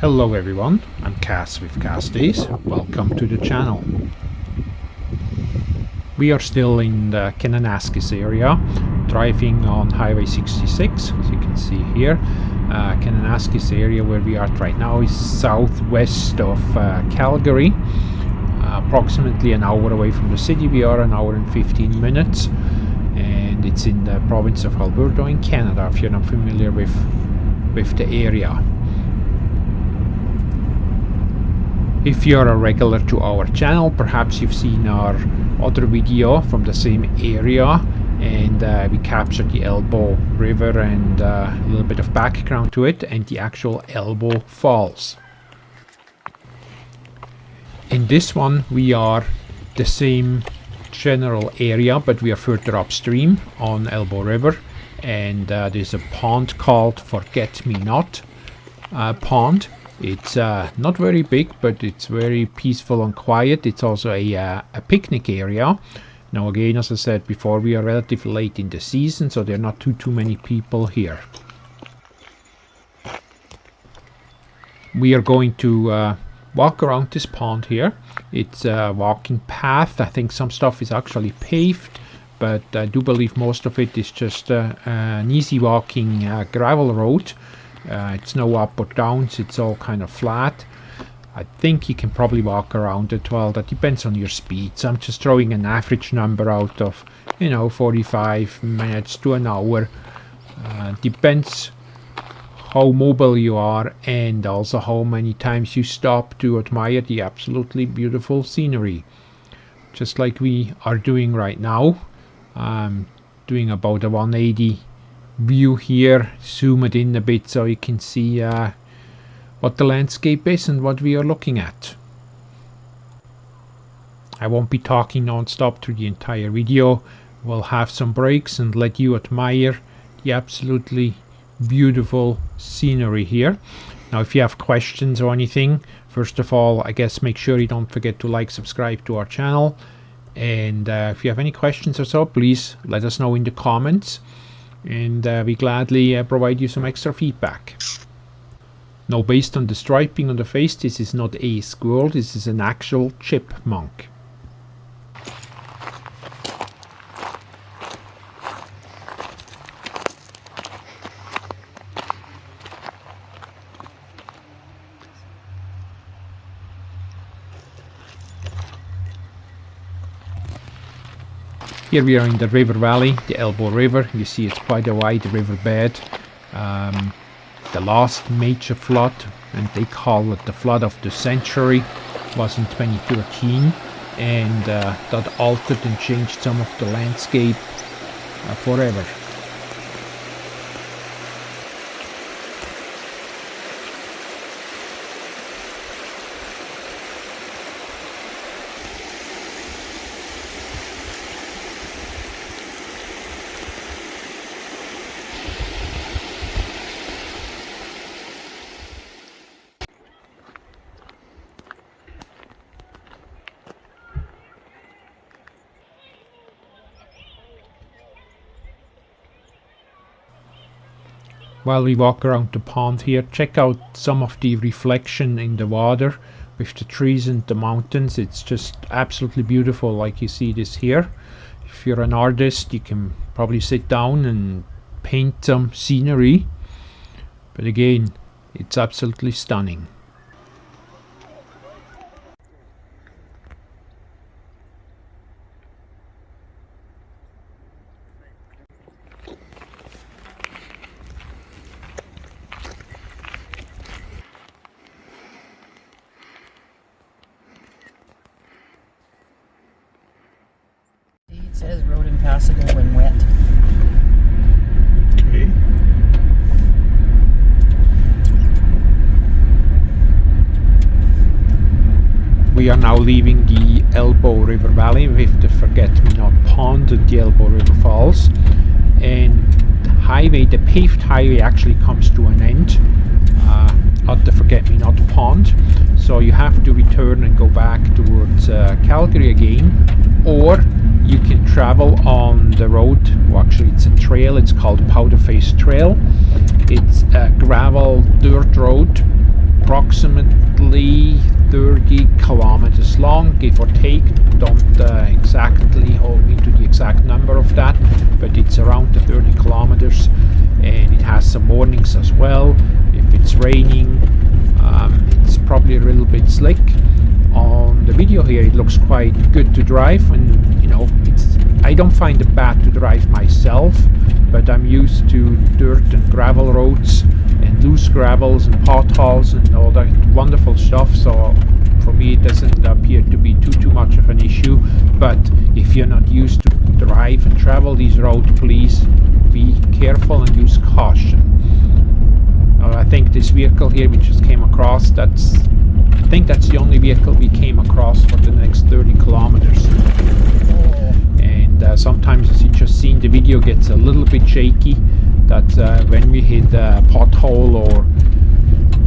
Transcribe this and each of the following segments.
Hello everyone, I'm Cass with KassDays. Welcome to the channel. We are still in the Kananaskis area, driving on Highway 66, as you can see here. Kananaskis area where we are right now is southwest of Calgary, approximately an hour away from the city. We are an hour and 15 minutes, and it's in the province of Alberta in Canada, if you're not familiar with the area. If you're a regular to our channel, perhaps you've seen our other video from the same area, and we captured the Elbow River and a little bit of background to it and the actual Elbow Falls. In this one we are the same general area, but we are further upstream on Elbow River, and there's a pond called Forget Me Not Pond. It's not very big, but it's very peaceful and quiet. It's also a picnic area. Now again, as I said before, we are relatively late in the season, so there are not too many people here. We are going to walk around this pond here. It's a walking path. I think some stuff is actually paved, but I do believe most of it is just an easy walking gravel road. It's no up or downs, it's all kind of flat. I think you can probably walk around it. Well, that depends on your speed. So I'm just throwing an average number out of, 45 minutes to an hour. Depends how mobile you are, and also how many times you stop to admire the absolutely beautiful scenery. Just like we are doing right now. I'm doing about a 180 view here, zoom it in a bit so you can see what the landscape is and what we are looking at. I won't be talking non-stop through the entire video. We'll have some breaks and let you admire the absolutely beautiful scenery here. Now if you have questions or anything, first of all, I guess make sure you don't forget to like, subscribe to our channel, and if you have any questions or so, please let us know in the comments, and we gladly provide you some extra feedback. Now, based on the striping on the face, this is not a squirrel, this is an actual chipmunk. Here we are in the river valley, the Elbow River. You see it's quite a wide riverbed. The last major flood, and they call it the flood of the century, was in 2013, and that altered and changed some of the landscape forever. While we walk around the pond here, check out some of the reflection in the water with the trees and the mountains. It's just absolutely beautiful, like you see this here. If you're an artist, you can probably sit down and paint some scenery, but again, it's absolutely stunning. It says road impassable when wet. Okay. We are now leaving the Elbow River Valley with the Forget Me Not Pond and the Elbow River Falls, and the paved highway actually comes to an end at the Forget Me Not Pond, so you have to return and go back towards Calgary again, or you can travel on the road. Well, actually it's a trail, it's called Powder Face Trail. It's a gravel dirt road approximately 30 kilometers long, give or take. Don't exactly hold me to the exact number of that, but it's around the 30 kilometers, and it has some warnings as well. If it's raining, it's probably a little bit slick. On the video here, it looks quite good to drive, and you know, I don't find it bad to drive myself, but I'm used to dirt and gravel roads and loose gravels and potholes and all that wonderful stuff, so for me it doesn't appear to be too much of an issue. But if you're not used to drive and travel these roads, please be careful and use caution. I think this vehicle here we just came across, I think that's the only vehicle we came across for the next 30 kilometers. And sometimes, as you just seen, the video gets a little bit shaky. That when we hit a pothole, or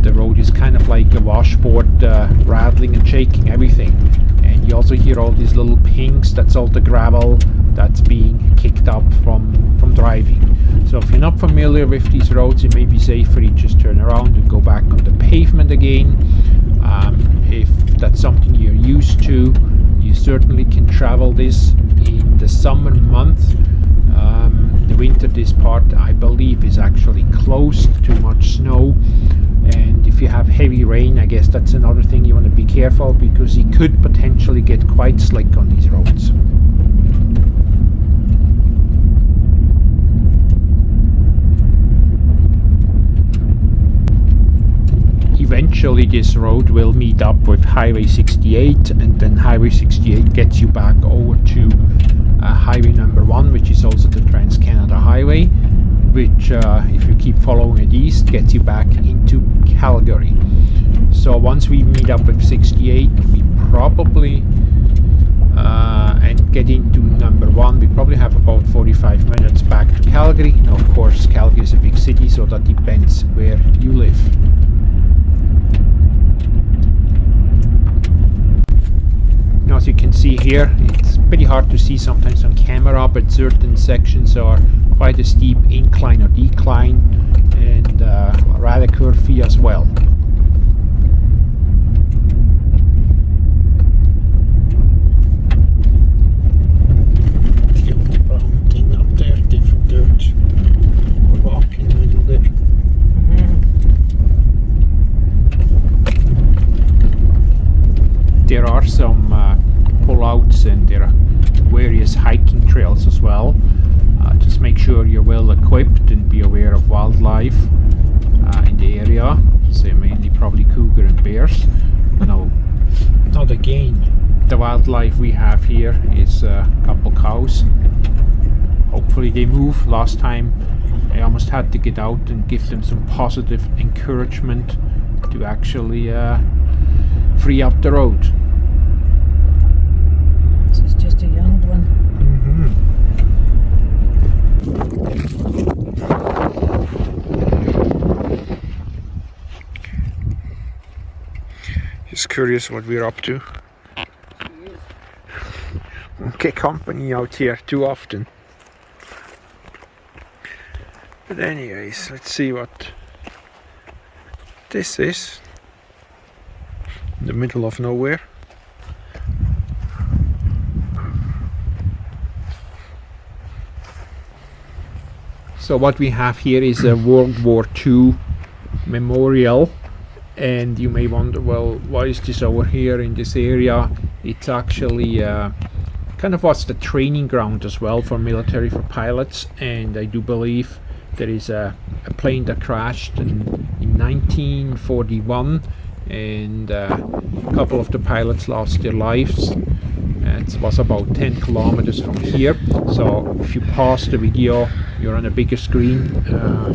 the road is kind of like a washboard, rattling and shaking everything. And you also hear all these little pings. That's all the gravel that's being kicked up from driving. So if you're not familiar with these roads, it may be safer you just turn around and go back on the pavement again. If that's something you're used to, you certainly can travel this in the summer month. The winter, this part I believe is actually closed, too much snow, and if you have heavy rain, I guess that's another thing you want to be careful, because it could potentially get quite slick on these roads. Eventually this road will meet up with Highway 68, and then Highway 68 gets you back over to Highway number 1, which is also the Trans-Canada Highway, which if you keep following it east, gets you back into Calgary. So once we meet up with 68, we probably and get into number 1, we probably have about 45 minutes back to Calgary. Now of course Calgary is a big city, so that depends where you live. Now, as you can see here, it's pretty hard to see sometimes on camera, but certain sections are quite a steep incline or decline, and rather curvy as well. The brown thing up there, different dirt. We're walking in the middle there. There are some pull-outs, and there are various hiking trails as well. Just make sure you're well equipped and be aware of wildlife in the area. So mainly probably cougar and bears. No, not again. The wildlife we have here is a couple cows. Hopefully they move. Last time I almost had to get out and give them some positive encouragement to actually free up the road. This is just a young one. Just curious what we're up to. Get company out here too often. But anyways, let's see what this is. In the middle of nowhere. So what we have here is a World War II memorial, and you may wonder, well, why is this over here in this area? It's actually kind of was the training ground as well for military, for pilots, and I do believe there is a plane that crashed in 1941, and a couple of the pilots lost their lives. It was about 10 kilometers from here, so if you pause the video, you're on a bigger screen,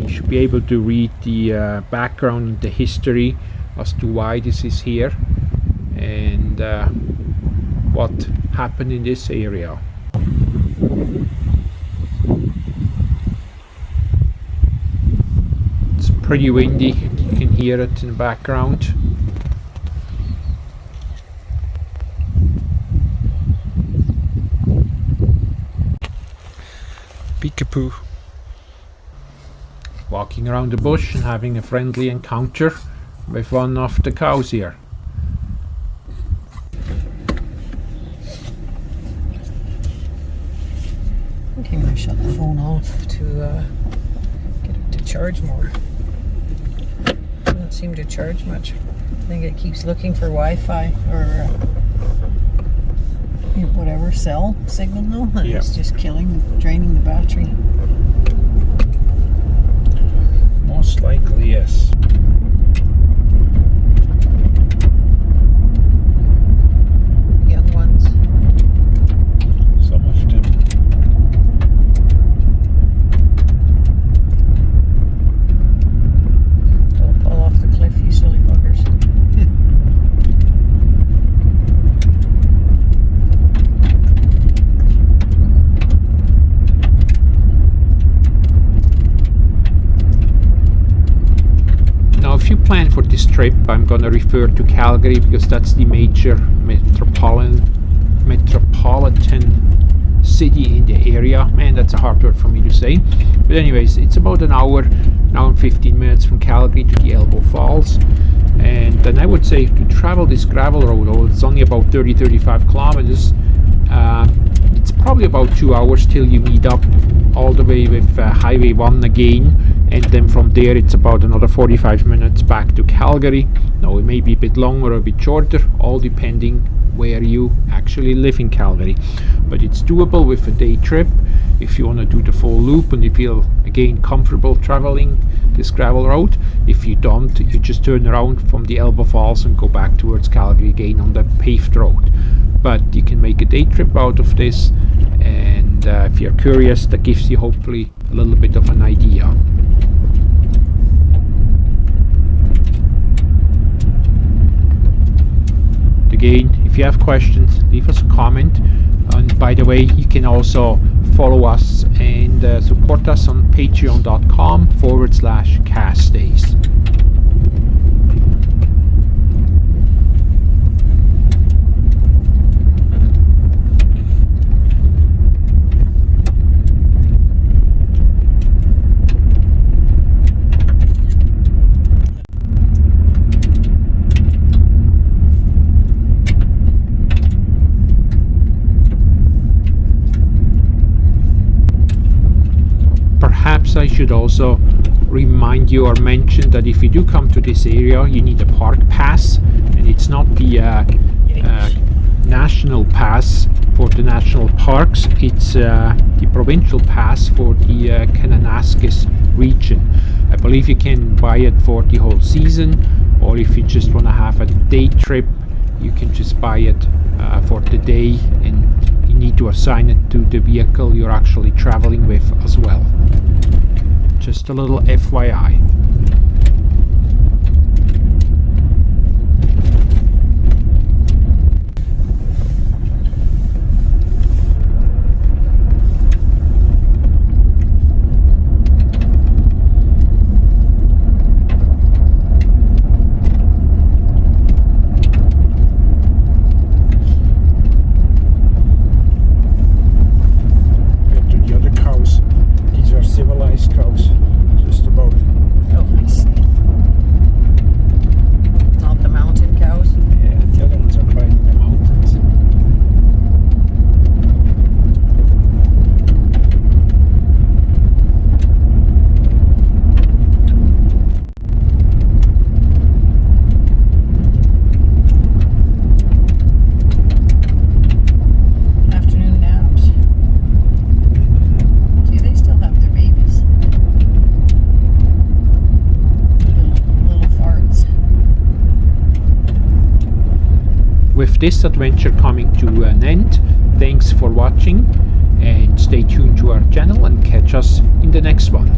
you should be able to read the background, the history as to why this is here and what happened in this area. It's pretty windy, you can hear it in the background. Peekapoo. Walking around the bush and having a friendly encounter with one of the cows here. Okay, I'm going to shut the phone off to get it to charge more. Doesn't seem to charge much. I think it keeps looking for Wi-Fi or whatever cell signal though. And it's just draining the battery. Most likely, yes. Young ones. Some of them. Don't fall off the cliff, you silly buggers. Now, if you plan for this trip, I'm going to refer to Calgary because that's the major metropolitan city in the area. Man, that's a hard word for me to say. But anyways, it's about an hour and 15 minutes from Calgary to the Elbow Falls. And then I would say to travel this gravel road, although it's only about 30-35 kilometers, it's probably about 2 hours till you meet up all the way with Highway 1 again. And then from there it's about another 45 minutes back to Calgary. Now it may be a bit longer or a bit shorter, all depending where you actually live in Calgary. But it's doable with a day trip if you want to do the full loop and you feel again comfortable traveling this gravel road. If you don't, you just turn around from the Elbow Falls and go back towards Calgary again on the paved road. But you can make a day trip out of this, and if you're curious, that gives you hopefully a little bit of an idea. Again, if you have questions, leave us a comment. And by the way, you can also follow us and support us on patreon.com/KassDays. Perhaps I should also remind you or mention that if you do come to this area, you need a park pass, and it's not the national pass for the national parks, it's the provincial pass for the Kananaskis region. I believe you can buy it for the whole season, or if you just want to have a day trip, you can just buy it for the day, and you need to assign it to the vehicle you're actually traveling with as well. Just a little FYI. With this adventure coming to an end, thanks for watching, and stay tuned to our channel and catch us in the next one.